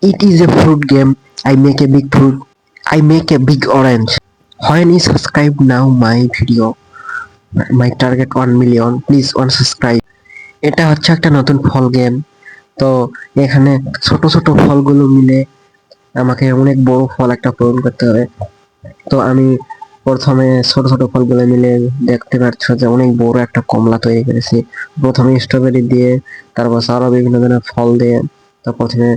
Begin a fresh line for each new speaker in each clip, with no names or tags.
It is a fruit game. I make a big fruit. I make a big orange. When you subscribe now my video, my target 1 million, please unsubscribe. এটা হচ্ছে একটা নতুন ফল game. তো এখানে ছোট ছোট ফলগুলো মিলে আমাকে অনেক বড় ফল একটা পূরণ করতে হবে। তো আমি প্রথমে ছোট ছোট ফলগুলো মিলে দেখতে পাচ্ছ যে অনেক বড় একটা কমলা তৈরি করেছি। প্রথমে স্ট্রবেরি দিয়ে, তারপর আরো বিভিন্ন ধরনের ফল দিয়ে, তো প্রথমে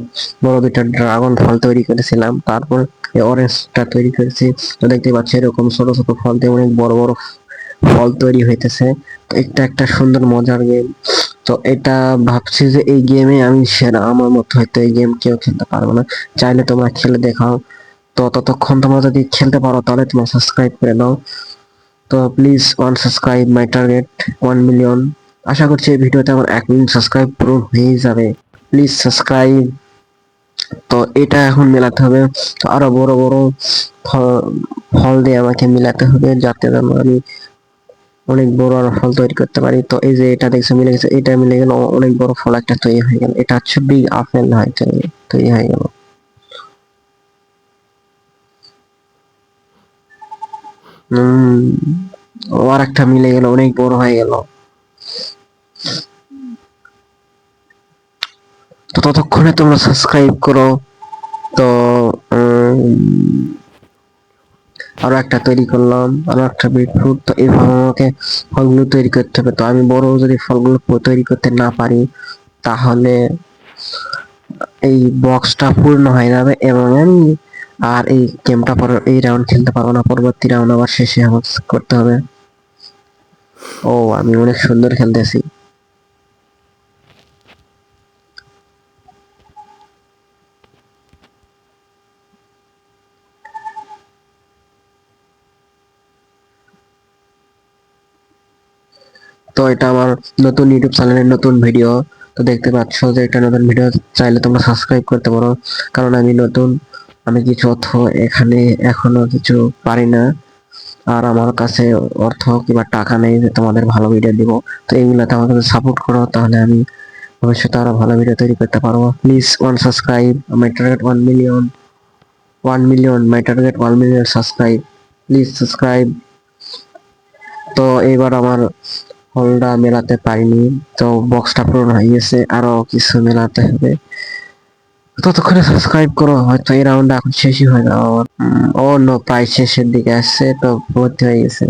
বড় দুইটা ড্রাগন ফল তৈরি করেছিলাম, তারপর এই অরেঞ্জটা তৈরি করেছি। তো দেখতে পাচ্ছি এরকম ছোট ছোট ফল দিয়ে অনেক বড় বড় ফল তৈরি হইতেছে। তো এটা একটা সুন্দর মজার গেম। তো এটা ভাবছি যে এই গেমে আমি সেরা, আমার মতো হয়তো এই গেম কেউ খেলতে পারবে না। চাইলে তোমরা খেলে দেখাও। তো ততক্ষণ তোমরা যদি খেলতে পারো তাহলে তোমরা সাবস্ক্রাইব করে দাও। তো please subscribe, my target 1 million. আশা করছি এই ভিডিওতে আমার 1 মিলিয়ন সাবস্ক্রাইব পূরণ হয়ে যাবে। Please subscribe. তো এটা এখন মেলাতে হবে। তো আরো বড় বড় ফল ফল দিয়ে আমাকে মিলাতে হবে, যাতে আমি অনেক বড় আর ফল তৈরি করতে পারি। তো এই যে এটা দেখছো মিলে গেছে, এটা মিলে গেল, অনেক বড় ফল একটা তৈরি হয়ে গেল। এটা হচ্ছে বিগ আপেল হয়তো তৈরি হয়ে গেল। আর একটা মিলে গেল, অনেক বড় হয়ে গেল। তো ততক্ষণে তোমরা সাবস্ক্রাইব করো। তো আরো একটা তৈরি করলাম, আরো একটা বিটরুট। তো এইভাবে আমাকে ফলগুলো তৈরি করতে হবে। তো আমি বড় যদি ফলগুলো তৈরি করতে না পারি, তাহলে এই বক্সটা পূর্ণ হয়ে যাবে এবং আমি আর এই গেমটা পরে এই রাউন্ড খেলতে পারবো না। পরবর্তী রাউন্ড আবার শেষে আমার করতে হবে। ও, আমি অনেক সুন্দর খেলতেছি। তো এটা আমার নতুন ইউটিউব চ্যানেলের নতুন ভিডিও। তো দেখতে পাচ্ছ যে এটা নতুন ভিডিও, চাইলে তোমরা সাবস্ক্রাইব করতে পারো। কারণ আমি নতুন, আমি কিছু অর্থ এখানে এখনো কিছু পারি না, আর আমার কাছে অর্থ কিংবা টাকা নেই যে তোমাদের ভালো ভিডিও দিব। তো এইগুলাতে আমাকে সাপোর্ট করো, তাহলে আমি ভবিষ্যতে আরো ভালো ভিডিও তৈরি করতে পারবো। Please subscribe, my target 1 million. 1 million, my target 1 million subscribe. Please subscribe. তো এবার আমার হলটা মেলাতে পারিনি, তো বক্সটা পূরণ হয়ে গেছে, আরো কিছু মেলাতে হবে। ততক্ষণে সাবস্ক্রাইব করো, হয়তো এই রাউন্ডটা এখন শেষই হয়ে যাবে আমার। ও নো, প্রায় শেষের দিকে আসছে, তো ভর্তি হয়ে গেছে।